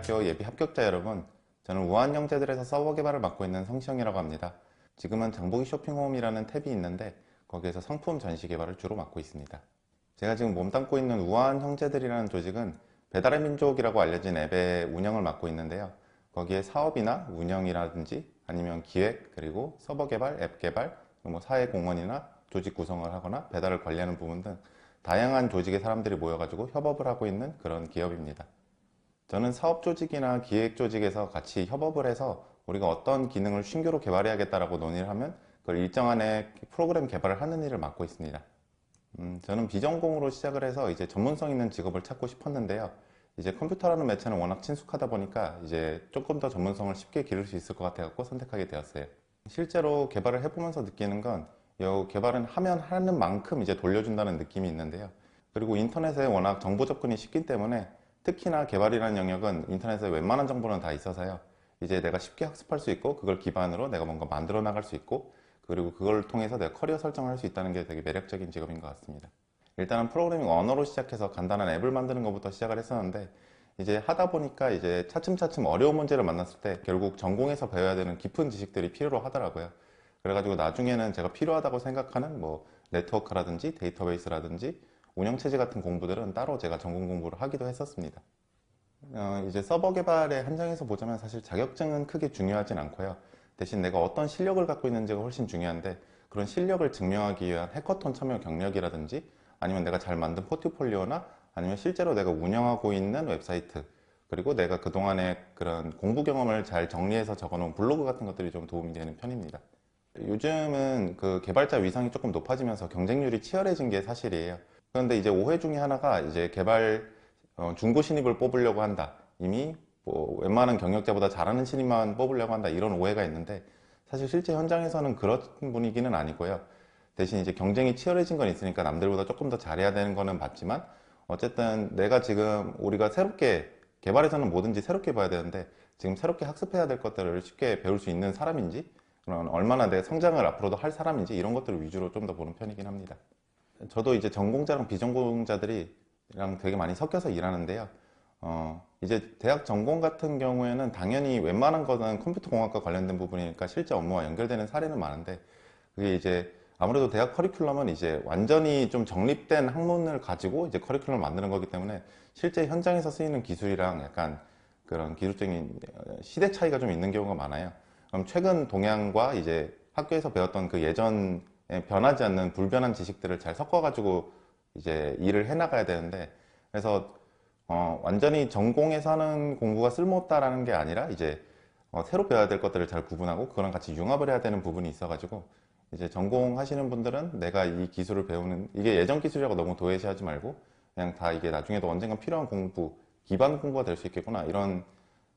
대학교 예비 합격자 여러분, 저는 우한영재들에서 서버 개발을 맡고 있는 성시영이라고 합니다. 지금은 장보기 쇼핑홈이라는 탭이 있는데 거기에서 상품 전시 개발을 주로 맡고 있습니다. 제가 지금 몸담고 있는 우한형제들이라는 조직은 배달의 민족이라고 알려진 앱의 운영을 맡고 있는데요. 거기에 사업이나 운영이라든지 아니면 기획, 그리고 서버 개발, 앱 개발, 사회 공헌이나 조직 구성을 하거나 배달을 관리하는 부분 등 다양한 조직의 사람들이 모여가지고 협업을 하고 있는 그런 기업입니다. 저는 사업 조직이나 기획 조직에서 같이 협업을 해서 우리가 어떤 기능을 신규로 개발해야겠다라고 논의를 하면 그걸 일정한의 프로그램 개발을 하는 일을 맡고 있습니다. 저는 비전공으로 시작을 해서 이제 전문성 있는 직업을 찾고 싶었는데요. 이제 컴퓨터라는 매체는 워낙 친숙하다 보니까 이제 조금 더 전문성을 쉽게 기를 수 있을 것 같아서 선택하게 되었어요. 실제로 개발을 해보면서 느끼는 건 이 개발은 하면 하는 만큼 이제 돌려준다는 느낌이 있는데요. 그리고 인터넷에 워낙 정보 접근이 쉽기 때문에 특히나 개발이라는 영역은 인터넷에 웬만한 정보는 다 있어서요. 이제 내가 쉽게 학습할 수 있고 그걸 기반으로 내가 뭔가 만들어 나갈 수 있고 그리고 그걸 통해서 내가 커리어 설정을 할 수 있다는 게 되게 매력적인 직업인 것 같습니다. 일단은 프로그래밍 언어로 시작해서 간단한 앱을 만드는 것부터 시작을 했었는데 이제 하다 보니까 이제 차츰차츰 어려운 문제를 만났을 때 결국 전공에서 배워야 되는 깊은 지식들이 필요로 하더라고요. 그래가지고 나중에는 제가 필요하다고 생각하는 네트워크라든지 데이터베이스라든지 운영체제 같은 공부들은 따로 제가 전공 공부를 하기도 했었습니다. 이제 서버 개발에 한정해서 보자면 사실 자격증은 크게 중요하진 않고요. 대신 내가 어떤 실력을 갖고 있는지가 훨씬 중요한데 그런 실력을 증명하기 위한 해커톤 참여 경력이라든지 아니면 내가 잘 만든 포트폴리오나 아니면 실제로 내가 운영하고 있는 웹사이트 그리고 내가 그동안의 그런 공부 경험을 잘 정리해서 적어놓은 블로그 같은 것들이 좀 도움이 되는 편입니다. 요즘은 그 개발자 위상이 조금 높아지면서 경쟁률이 치열해진 게 사실이에요. 그런데 이제 오해 중에 하나가 이제 개발 중고 신입을 뽑으려고 한다. 이미 웬만한 경력자보다 잘하는 신입만 뽑으려고 한다. 이런 오해가 있는데 사실 실제 현장에서는 그런 분위기는 아니고요. 대신 이제 경쟁이 치열해진 건 있으니까 남들보다 조금 더 잘해야 되는 거는 맞지만 어쨌든 내가 지금 우리가 새롭게 개발에서는 뭐든지 새롭게 봐야 되는데 지금 새롭게 학습해야 될 것들을 쉽게 배울 수 있는 사람인지 그런 얼마나 내 성장을 앞으로도 할 사람인지 이런 것들을 위주로 좀 더 보는 편이긴 합니다. 저도 이제 전공자랑 비전공자들이랑 되게 많이 섞여서 일하는데요. 이제 대학 전공 같은 경우에는 당연히 웬만한 거는 컴퓨터 공학과 관련된 부분이니까 실제 업무와 연결되는 사례는 많은데 그게 이제 아무래도 대학 커리큘럼은 이제 완전히 좀 정립된 학문을 가지고 이제 커리큘럼을 만드는 거기 때문에 실제 현장에서 쓰이는 기술이랑 약간 그런 기술적인 시대 차이가 좀 있는 경우가 많아요. 그럼 최근 동향과 이제 학교에서 배웠던 그 예전에 변하지 않는 불변한 지식들을 잘 섞어가지고 이제 일을 해나가야 되는데 그래서 완전히 전공에서 하는 공부가 쓸모없다라는 게 아니라 이제 새로 배워야 될 것들을 잘 구분하고 그거랑 같이 융합을 해야 되는 부분이 있어가지고 이제 전공하시는 분들은 내가 이 기술을 배우는 이게 예전 기술이라고 너무 도외시하지 말고 그냥 다 이게 나중에도 언젠간 필요한 공부 기반 공부가 될 수 있겠구나 이런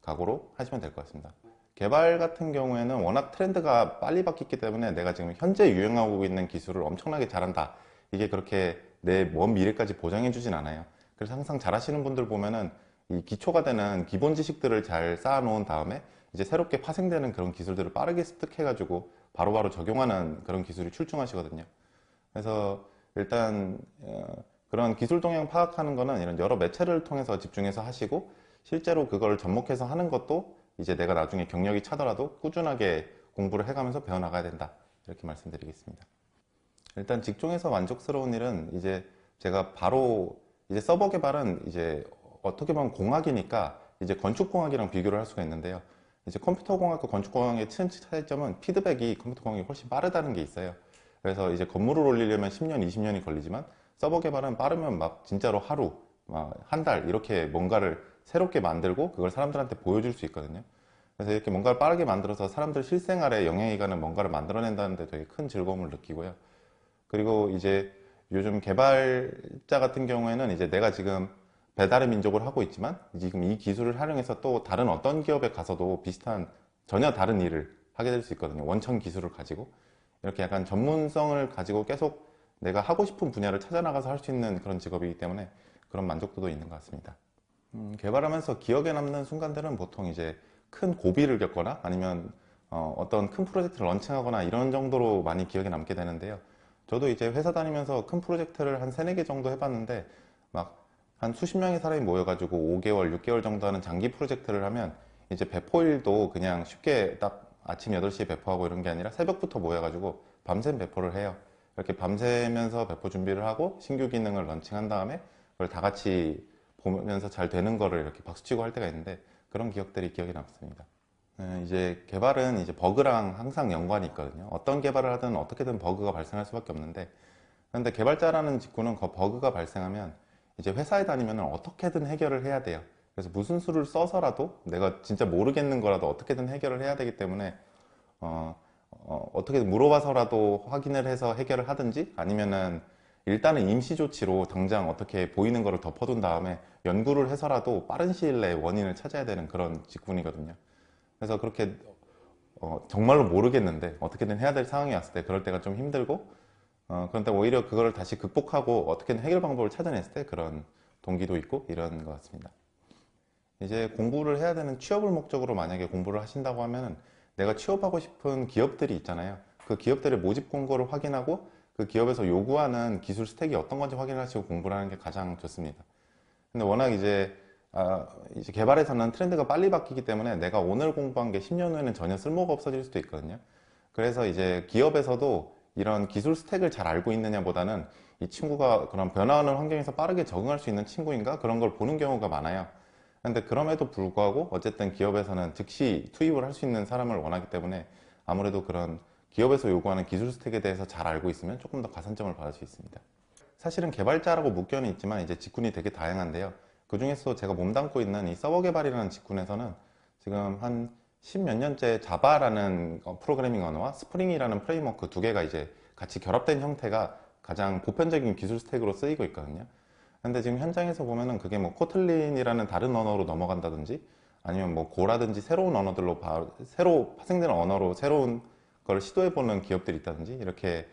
각오로 하시면 될 것 같습니다. 개발 같은 경우에는 워낙 트렌드가 빨리 바뀌기 때문에 내가 지금 현재 유행하고 있는 기술을 엄청나게 잘한다. 이게 그렇게 내 먼 미래까지 보장해 주진 않아요. 그래서 항상 잘하시는 분들 보면은 이 기초가 되는 기본 지식들을 잘 쌓아놓은 다음에 이제 새롭게 파생되는 그런 기술들을 빠르게 습득해가지고 바로바로 적용하는 그런 기술이 출중하시거든요. 그래서 일단 그런 기술 동향 파악하는 거는 이런 여러 매체를 통해서 집중해서 하시고 실제로 그걸 접목해서 하는 것도 이제 내가 나중에 경력이 차더라도 꾸준하게 공부를 해가면서 배워나가야 된다. 이렇게 말씀드리겠습니다. 일단 직종에서 만족스러운 일은 이제 제가 바로 이제 서버 개발은 이제 어떻게 보면 공학이니까 이제 건축공학이랑 비교를 할 수가 있는데요. 이제 컴퓨터공학과 건축공학의 큰 차이점은 피드백이 컴퓨터공학이 훨씬 빠르다는 게 있어요. 그래서 이제 건물을 올리려면 10년, 20년이 걸리지만 서버 개발은 빠르면 막 진짜로 하루, 막 한 달 이렇게 뭔가를 새롭게 만들고 그걸 사람들한테 보여줄 수 있거든요. 그래서 이렇게 뭔가를 빠르게 만들어서 사람들 실생활에 영향이 가는 뭔가를 만들어낸다는 데 되게 큰 즐거움을 느끼고요. 그리고 이제 요즘 개발자 같은 경우에는 이제 내가 지금 배달의 민족을 하고 있지만 지금 이 기술을 활용해서 또 다른 어떤 기업에 가서도 비슷한 전혀 다른 일을 하게 될 수 있거든요. 원천 기술을 가지고 이렇게 약간 전문성을 가지고 계속 내가 하고 싶은 분야를 찾아나가서 할 수 있는 그런 직업이기 때문에 그런 만족도도 있는 것 같습니다. 개발하면서 기억에 남는 순간들은 보통 이제 큰 고비를 겪거나 아니면 어떤 큰 프로젝트를 런칭하거나 이런 정도로 많이 기억에 남게 되는데요. 저도 이제 회사 다니면서 큰 프로젝트를 한 3, 4개 정도 해봤는데 막 한 수십 명의 사람이 모여가지고 5개월, 6개월 정도 하는 장기 프로젝트를 하면 이제 배포일도 그냥 쉽게 딱 아침 8시에 배포하고 이런 게 아니라 새벽부터 모여가지고 밤샘 배포를 해요. 이렇게 밤새면서 배포 준비를 하고 신규 기능을 런칭한 다음에 그걸 다 같이 보면서 잘 되는 거를 이렇게 박수치고 할 때가 있는데 그런 기억들이 기억에 남습니다. 이제 개발은 이제 버그랑 항상 연관이 있거든요. 어떤 개발을 하든 어떻게든 버그가 발생할 수밖에 없는데 그런데 개발자라는 직군은 그 버그가 발생하면 이제 회사에 다니면 어떻게든 해결을 해야 돼요. 그래서 무슨 수를 써서라도 내가 진짜 모르겠는 거라도 어떻게든 해결을 해야 되기 때문에 어떻게든 물어봐서라도 확인을 해서 해결을 하든지 아니면은 일단은 임시 조치로 당장 어떻게 보이는 거를 덮어둔 다음에 연구를 해서라도 빠른 시일 내에 원인을 찾아야 되는 그런 직군이거든요. 그래서 그렇게 정말로 모르겠는데 어떻게든 해야 될 상황이 왔을 때 그럴 때가 좀 힘들고 그런데 오히려 그거를 다시 극복하고 어떻게든 해결 방법을 찾아냈을 때 그런 동기도 있고 이런 것 같습니다. 이제 공부를 해야 되는 취업을 목적으로 만약에 공부를 하신다고 하면은 내가 취업하고 싶은 기업들이 있잖아요. 그 기업들의 모집 공고를 확인하고 그 기업에서 요구하는 기술 스택이 어떤 건지 확인하시고 공부를 하는 게 가장 좋습니다. 근데 워낙 이제 개발에서는 트렌드가 빨리 바뀌기 때문에 내가 오늘 공부한 게 10년 후에는 전혀 쓸모가 없어질 수도 있거든요. 그래서 이제 기업에서도 이런 기술 스택을 잘 알고 있느냐보다는 이 친구가 그런 변화하는 환경에서 빠르게 적응할 수 있는 친구인가? 그런 걸 보는 경우가 많아요. 근데 그럼에도 불구하고 어쨌든 기업에서는 즉시 투입을 할 수 있는 사람을 원하기 때문에 아무래도 그런 기업에서 요구하는 기술 스택에 대해서 잘 알고 있으면 조금 더 가산점을 받을 수 있습니다. 사실은 개발자라고 묶여는 있지만 이제 직군이 되게 다양한데요. 그 중에서 제가 몸담고 있는 이 서버 개발이라는 직군에서는 지금 한 10몇 년째 자바라는 프로그래밍 언어와 스프링이라는 프레임워크 두 개가 이제 같이 결합된 형태가 가장 보편적인 기술 스택으로 쓰이고 있거든요. 근데 지금 현장에서 보면은 그게 뭐 코틀린이라는 다른 언어로 넘어간다든지 아니면 뭐 고라든지 새로운 언어들로 새로 파생되는 언어로 새로운 걸 시도해보는 기업들이 있다든지 이렇게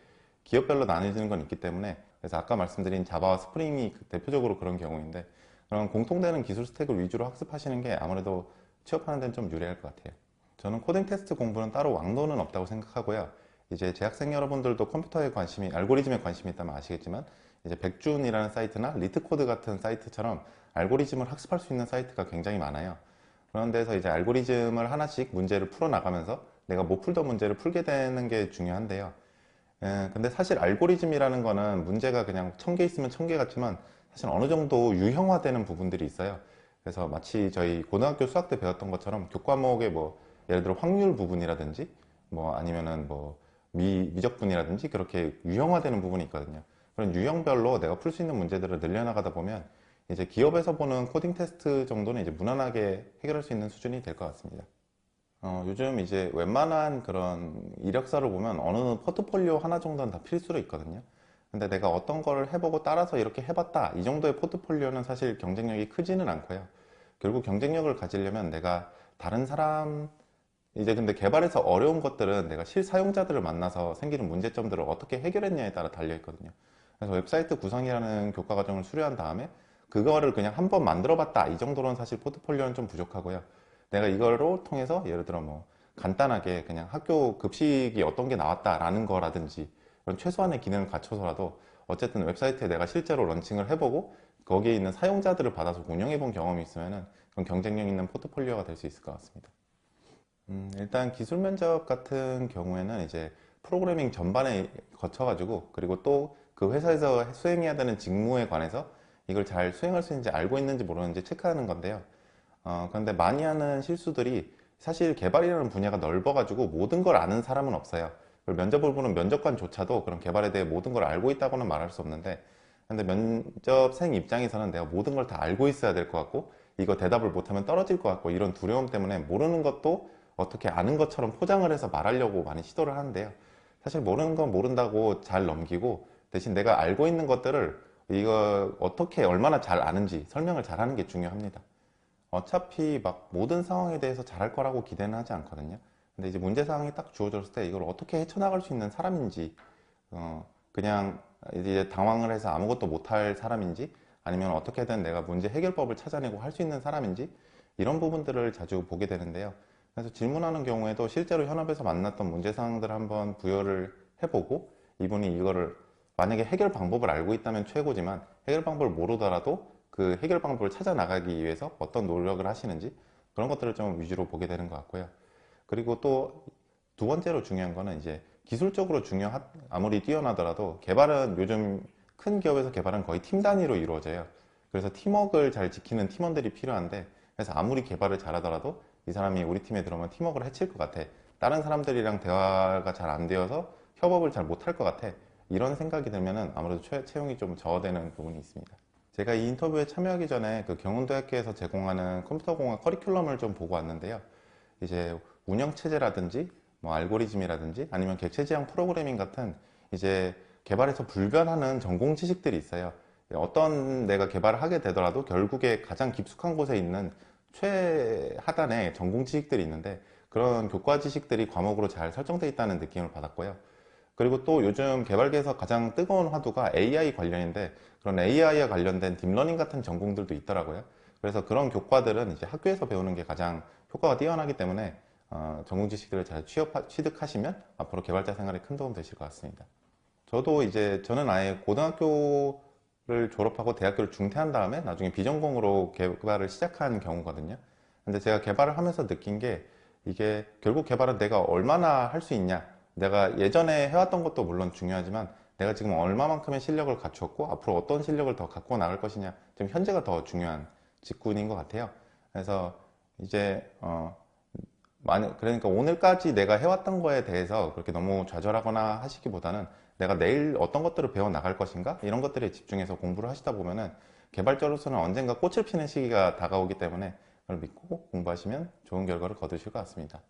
기업별로 나뉘어지는 건 있기 때문에 그래서 아까 말씀드린 자바와 스프링이 대표적으로 그런 경우인데 그런 공통되는 기술 스택을 위주로 학습하시는 게 아무래도 취업하는 데는 좀 유리할 것 같아요. 저는 코딩 테스트 공부는 따로 왕도는 없다고 생각하고요. 이제 재학생 여러분들도 컴퓨터에 관심이, 알고리즘에 관심이 있다면 아시겠지만 이제 백준이라는 사이트나 리트코드 같은 사이트처럼 알고리즘을 학습할 수 있는 사이트가 굉장히 많아요. 그런 데서 이제 알고리즘을 하나씩 문제를 풀어 나가면서 내가 못 풀던 문제를 풀게 되는 게 중요한데요. 근데 사실 알고리즘이라는 거는 문제가 그냥 1000개 있으면 1000개 같지만 사실 어느 정도 유형화되는 부분들이 있어요. 그래서 마치 저희 고등학교 수학 때 배웠던 것처럼 교과목의 뭐 예를 들어 확률 부분이라든지 뭐 아니면은 뭐 미적분이라든지 그렇게 유형화되는 부분이 있거든요. 그런 유형별로 내가 풀 수 있는 문제들을 늘려나가다 보면 이제 기업에서 보는 코딩 테스트 정도는 이제 무난하게 해결할 수 있는 수준이 될 것 같습니다. 요즘 이제 웬만한 그런 이력서를 보면 어느 포트폴리오 하나 정도는 다 필수로 있거든요. 근데 내가 어떤 걸 해보고 따라서 이렇게 해봤다. 이 정도의 포트폴리오는 사실 경쟁력이 크지는 않고요. 결국 경쟁력을 가지려면 내가 다른 사람, 이제 근데 개발에서 어려운 것들은 내가 실사용자들을 만나서 생기는 문제점들을 어떻게 해결했냐에 따라 달려있거든요. 그래서 웹사이트 구성이라는 교과 과정을 수료한 다음에 그거를 그냥 한번 만들어 봤다. 이 정도로는 사실 포트폴리오는 좀 부족하고요. 내가 이걸로 통해서 예를 들어 뭐 간단하게 그냥 학교 급식이 어떤 게 나왔다라는 거라든지 그런 최소한의 기능을 갖춰서라도 어쨌든 웹사이트에 내가 실제로 런칭을 해보고 거기에 있는 사용자들을 받아서 운영해 본 경험이 있으면은 그건 경쟁력 있는 포트폴리오가 될 수 있을 것 같습니다. 일단 기술 면접 같은 경우에는 이제 프로그래밍 전반에 거쳐가지고 그리고 또 그 회사에서 수행해야 되는 직무에 관해서 이걸 잘 수행할 수 있는지 알고 있는지 모르는지 체크하는 건데요. 그런데 많이 하는 실수들이 사실 개발이라는 분야가 넓어가지고 모든 걸 아는 사람은 없어요. 그리고 면접을 보는 면접관조차도 그런 개발에 대해 모든 걸 알고 있다고는 말할 수 없는데 근데 면접생 입장에서는 내가 모든 걸 다 알고 있어야 될 것 같고 이거 대답을 못하면 떨어질 것 같고 이런 두려움 때문에 모르는 것도 어떻게 아는 것처럼 포장을 해서 말하려고 많이 시도를 하는데요. 사실 모르는 건 모른다고 잘 넘기고 대신 내가 알고 있는 것들을 이거 어떻게 얼마나 잘 아는지 설명을 잘 하는 게 중요합니다. 어차피 막 모든 상황에 대해서 잘할 거라고 기대는 하지 않거든요. 근데 이제 문제 상황이 딱 주어졌을 때 이걸 어떻게 헤쳐나갈 수 있는 사람인지, 그냥 이제 당황을 해서 아무것도 못할 사람인지, 아니면 어떻게든 내가 문제 해결법을 찾아내고 할 수 있는 사람인지, 이런 부분들을 자주 보게 되는데요. 그래서 질문하는 경우에도 실제로 현업에서 만났던 문제 상황들을 한번 부여를 해보고, 이분이 이거를 만약에 해결 방법을 알고 있다면 최고지만 해결 방법을 모르더라도 그 해결 방법을 찾아 나가기 위해서 어떤 노력을 하시는지 그런 것들을 좀 위주로 보게 되는 것 같고요. 그리고 또 두 번째로 중요한 거는 이제 기술적으로 아무리 뛰어나더라도 개발은 요즘 큰 기업에서 개발은 거의 팀 단위로 이루어져요. 그래서 팀워크를 잘 지키는 팀원들이 필요한데, 그래서 아무리 개발을 잘하더라도 이 사람이 우리 팀에 들어오면 팀워크를 해칠 것 같아. 다른 사람들이랑 대화가 잘 안 되어서 협업을 잘 못할 것 같아. 이런 생각이 들면은 아무래도 채용이 좀 저하되는 부분이 있습니다. 제가 이 인터뷰에 참여하기 전에 그 경운대학교에서 제공하는 컴퓨터공학 커리큘럼을 좀 보고 왔는데요. 이제 운영체제라든지 뭐 알고리즘이라든지 아니면 객체지향 프로그래밍 같은 이제 개발에서 불변하는 전공 지식들이 있어요. 어떤 내가 개발을 하게 되더라도 결국에 가장 깊숙한 곳에 있는 최하단에 전공 지식들이 있는데, 그런 교과 지식들이 과목으로 잘 설정되어 있다는 느낌을 받았고요. 그리고 또 요즘 개발계에서 가장 뜨거운 화두가 AI 관련인데, 그런 AI와 관련된 딥러닝 같은 전공들도 있더라고요. 그래서 그런 교과들은 이제 학교에서 배우는 게 가장 효과가 뛰어나기 때문에 전공 지식들을 잘 취득하시면 앞으로 개발자 생활에 큰 도움 되실 것 같습니다. 저는 아예 고등학교를 졸업하고 대학교를 중퇴한 다음에 나중에 비전공으로 개발을 시작한 경우거든요. 근데 제가 개발을 하면서 느낀 게, 이게 결국 개발은 내가 얼마나 할 수 있냐, 내가 예전에 해왔던 것도 물론 중요하지만 내가 지금 얼마만큼의 실력을 갖추었고 앞으로 어떤 실력을 더 갖고 나갈 것이냐, 좀 현재가 더 중요한 직군인 것 같아요. 그래서 이제 그러니까 오늘까지 내가 해왔던 거에 대해서 그렇게 너무 좌절하거나 하시기보다는 내가 내일 어떤 것들을 배워 나갈 것인가, 이런 것들에 집중해서 공부를 하시다 보면은 개발자로서는 언젠가 꽃을 피는 시기가 다가오기 때문에 그걸 믿고 공부하시면 좋은 결과를 거두실 것 같습니다.